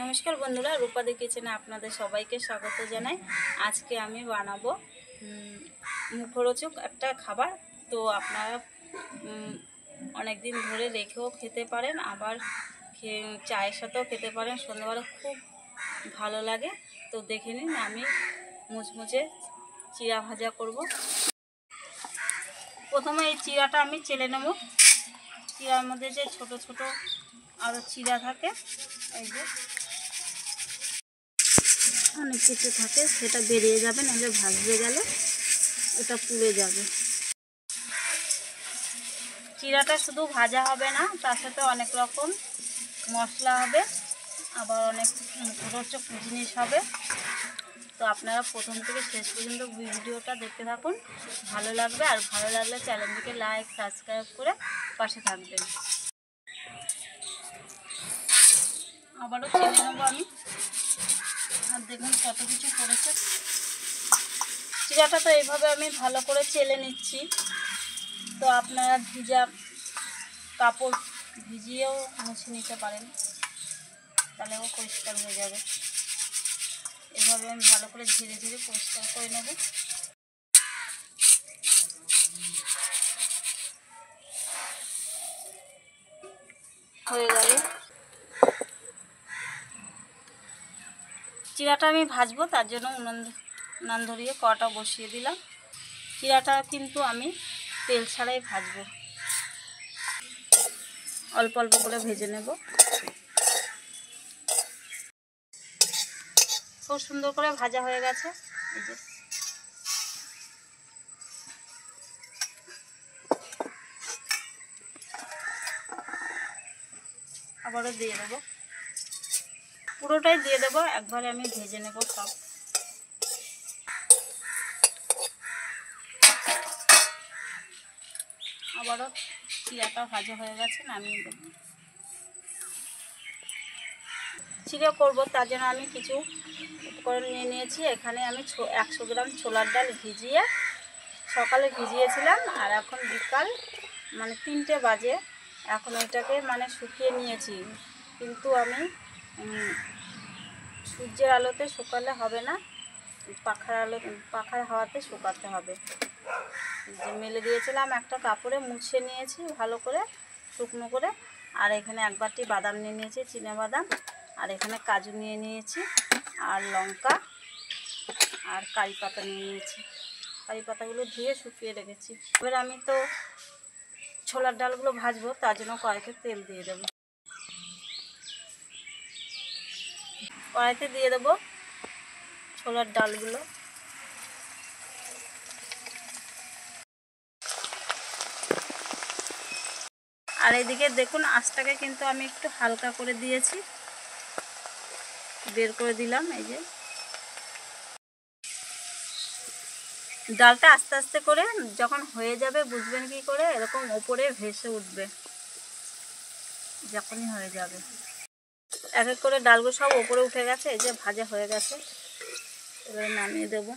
নমস্কার বন্ধুরা, রূপাদি কিচেনে আপনাদের সবাইকে স্বাগত জানাই। আজকে আমি বানাবো মুখরোচক একটা খাবার। তো আপনারা অনেক দিন ধরে রেখেও খেতে পারেন, আবার চায়ের সাথেও খেতে পারেন। সন্ধ্যাবেলা খুব ভালো লাগে। তো দেখে নিন, আমি মুচমুচে চিড়া ভাজা করব। প্রথমে এই চিড়াটা আমি চেলে নেব। চিড়ার মধ্যে যে ছোট ছোট আরও চিড়া থাকে, এই যে অনেক কিছু থাকে, সেটা বেরিয়ে যাবে, নাহলে ভাজতে গেলে এটা পুড়ে যাবে। চিড়াটা শুধু ভাজা হবে না, তার সাথে অনেক রকম মশলা হবে, আবার অনেক মুখরোচক জিনিস হবে। তো আপনারা প্রথম থেকে শেষ পর্যন্ত ভিডিওটা দেখতে থাকুন, ভালো লাগবে। আর ভালো লাগলে চ্যানেলটিকে লাইক সাবস্ক্রাইব করে পাশে থাকবেন। আবারও চেলে নেবো আমি। আর দেখুন কত কিছু করেছে। চিড়াটা তো এইভাবে আমি ভালো করে চেলে নিচ্ছি। তো আপনারা ভিজা কাপড় ভিজিয়েও মুছে নিতে পারেন, তাহলেও পরিষ্কার হয়ে যাবে। এভাবে আমি ভালো করে ধীরে ধীরে পরিষ্কার করে নেব। হয়ে গেল। চিড়াটা আমি ভাজবো, তার জন্য উনান ধরিয়ে কড়াটা বসিয়ে দিলাম। চিড়াটা কিন্তু আমি তেল ছাড়াই ভাজবো, অল্প অল্প করে ভেজে নেব। খুব সুন্দর করে ভাজা হয়ে গেছে। এই যে আবারও দিয়ে দেবো, পুরোটাই দিয়ে দেবো, একবারে আমি ভেজে নেব সব। আবারও চিড়াটা ভাজা হয়ে গেছে, নামিয়ে দেবো। চিড়া করবো, তার জন্য আমি কিছু উপকরণ নিয়ে নিয়েছি। এখানে আমি 100 গ্রাম ছোলার ডাল ভিজিয়ে সকালে ভিজিয়েছিলাম, আর এখন বিকাল মানে 3টে বাজে। এখন এটাকে শুকিয়ে নিয়েছি, কিন্তু আমি সূর্যের আলোতে শুকালে হবে না, পাখার হাওয়াতে শুকাতে হবে। যে মেলে দিয়েছিলাম একটা কাপড়ে, মুছে নিয়েছি ভালো করে শুকনো করে। আর এখানে 1 বাটি বাদাম নিয়ে নিয়েছি, চিনে বাদাম। আর এখানে কাজু নিয়ে নিয়েছি, আর লঙ্কা আর কারি পাতা নিয়ে নিয়েছি। কারি পাতাগুলো ধুয়ে শুকিয়ে রেখেছি। এবার আমি তো ছোলার ডালগুলো ভাজবো, তার জন্য কড়াইতে তেল দিয়ে দেবো। কড়াইতে দিয়ে দেবো ছোলার ডালগুলো। আর এদিকে দেখুন, আঁচটাকে কিন্তু আমি একটু হালকা করে দিয়েছি, বের করে দিলাম। এই যে ডালটা আস্তে আস্তে করে যখন হয়ে যাবে, বুঝবেন কি করে, এরকম ওপরে ভেসে উঠবে যখনই হয়ে যাবে। এক এক করে ডালগুলো সব ওপরে উঠে গেছে, এই যে ভাজা হয়ে গেছে। এবারে নামিয়ে দেবো।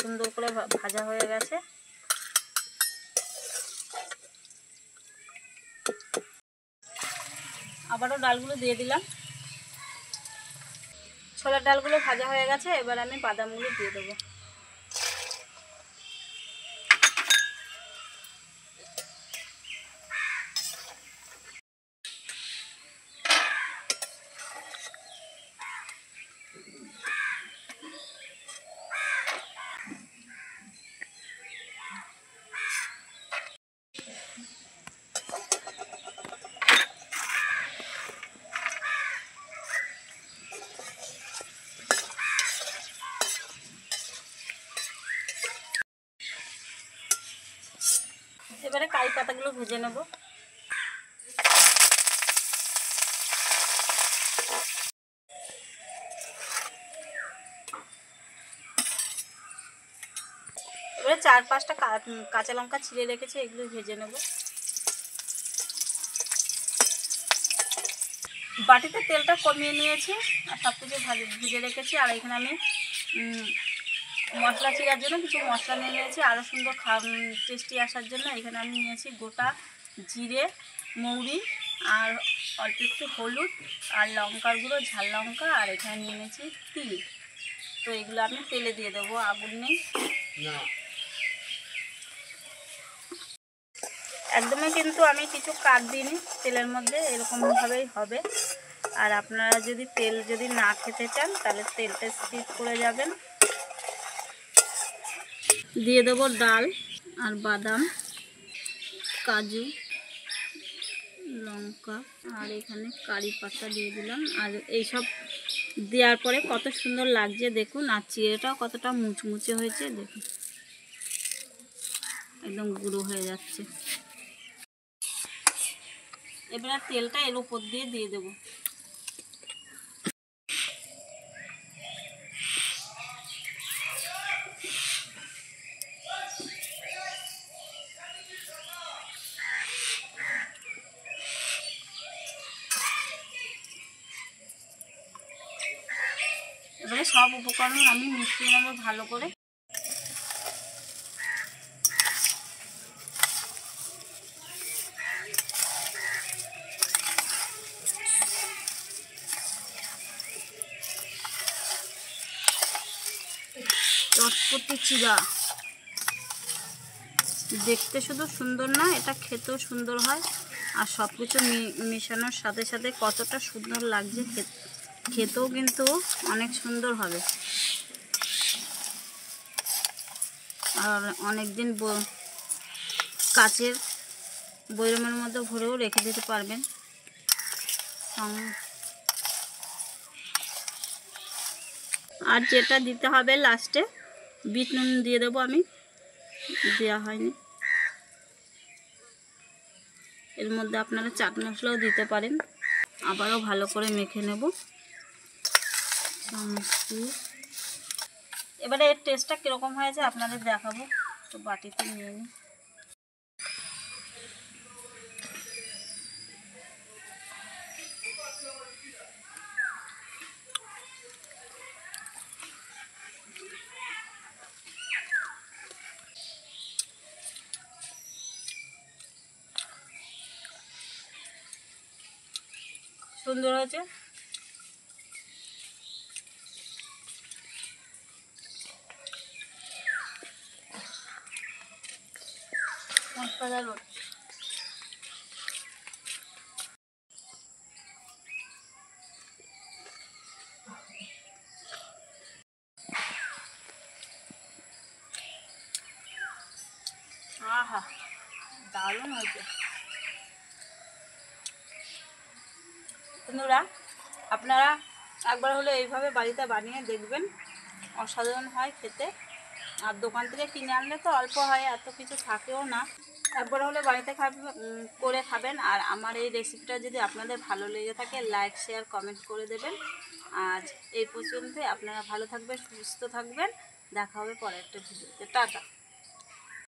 সুন্দর করে ভাজা হয়ে গেছে। আবারও ডালগুলো দিয়ে দিলাম। ছোলার ডালগুলো ভাজা হয়ে গেছে, এবার আমি বাদামগুলো দিয়ে দেবো। এবারে কারি পাতাগুলো ভেজে নেব। এবারে 4-5টা কাঁচা লঙ্কা ছিঁড়ে রেখেছি, এগুলো ভেজে নেব। বাটিতে তেলটা কমিয়ে নিয়েছি আর সব কিছু ভেজে রেখেছি। আর এখানে আমি মশলা চিরার জন্য কিছু মশলা নিয়ে নিয়েছি, আরও সুন্দর টেস্টি আসার জন্য। এখানে আমি নিয়েছি গোটা জিরে, মৌরি, আর অল্প একটু হলুদ, আর লঙ্কার গুঁড়ো, ঝাল লঙ্কা, আর এখানে নিয়ে নিয়েছি তিল। তো এগুলো আমি তেলে দিয়ে দেবো, আগুন নেই। একদমই কিন্তু আমি কিছু কাট দিইনি তেলের মধ্যে, এরকমভাবেই হবে। আর আপনারা যদি তেল না খেতে চান তাহলে তেলটা স্কিপ করে যাবেন। দিয়ে দেবো ডাল আর বাদাম, কাজু, লঙ্কা, আর এখানে কারি পাতা দিয়ে দিলাম। আর এইসব দেওয়ার পরে কত সুন্দর লাগছে দেখুন। আর চিড়েটাও কতটা মুচমুচে হয়েছে দেখুন, একদম গুঁড়ো হয়ে যাচ্ছে। এবার তেলটা এর উপর দিয়ে দেবো। এবারে সব উপকরণ আমি মিশিয়ে নেবো ভালো করে। চটপটি চিড়া দেখতে শুধু সুন্দর না, এটা খেতেও সুন্দর হয়। আর সব কিছু মেশানোর সাথে সাথে কতটা সুন্দর লাগছে, খেতেও কিন্তু অনেক সুন্দর হবে। আর অনেক দিন কাচের বয়মের মধ্যে ভরেও রেখে দিতে পারবেন। আর যেটা দিতে হবে লাস্টে, বিট নুন দিয়ে দেবো, আমি দেওয়া হয়নি। এর মধ্যে আপনারা চাট মশলাও দিতে পারেন। আবারও ভালো করে মেখে নেব। এবারে এর টেস্টটা কীরকম হয়েছে আপনাদের দেখাবো। তো বাটিতে নিয়ে নিই। সুন্দর হয়েছে। আহা, দারুণ হয়েছে বন্ধুরা। আপনারা একবার হলে এইভাবে বাড়িতে বানিয়ে দেখবেন, অসাধারণ হয় খেতে। আর দোকান থেকে কিনে আনলে তো অল্প হয়, এত কিছু থাকেও না। একবার হলে বাড়িতে করে খাবেন। আর আমার এই রেসিপিটা যদি আপনাদের ভালো লেগে থাকে, লাইক, শেয়ার, কমেন্ট করে দেবেন। আজ এই পর্যন্তই। আপনারা ভালো থাকবেন, সুস্থ থাকবেন। দেখা হবে পরের একটা ভিডিওতে। টাটা।